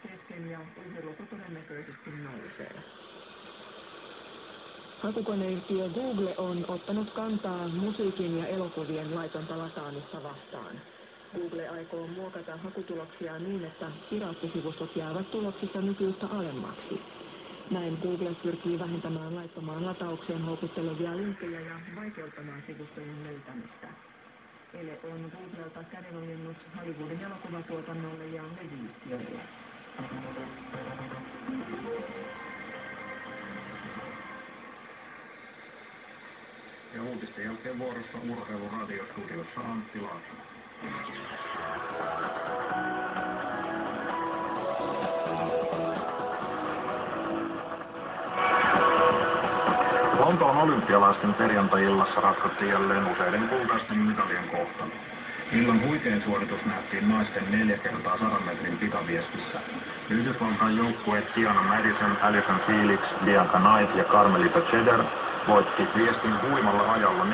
kesken ja uhriluku todennäköisesti nousee. Hakukoneyhtiö Google on ottanut kantaa musiikin ja elokuvien laitonta lataamista vastaan. Google aikoo muokata hakutuloksiaan niin, että piraattisivustot jäävät tuloksissa nykyistä alemmaksi. Näin Google pyrkii vähentämään laittomaan lataukseen houkuttelevia linkkejä ja vaikeuttamaan sivustojen löytämistä. Ele on Googlelta kädenojennus Hollywoodin elokuvatuotannolle ja levyyhtiöille. Ja uutisten jälkeen vuorossa Urheiluradiostudiossa Antti Laaksonen. Lontoon olympialaisten perjantai-illassa ratkottiin jälleen useiden kultaisten mitalien kohtalo. Illan huikein suoritus nähtiin naisten 4 kertaa 100 metrin pikaviestissä. Yhdysvaltain joukkueet Tiana Madison, Allyson Felix, Bianca Knight ja Carmelita Cheder voitti viestin huimalla ajalla 40-80.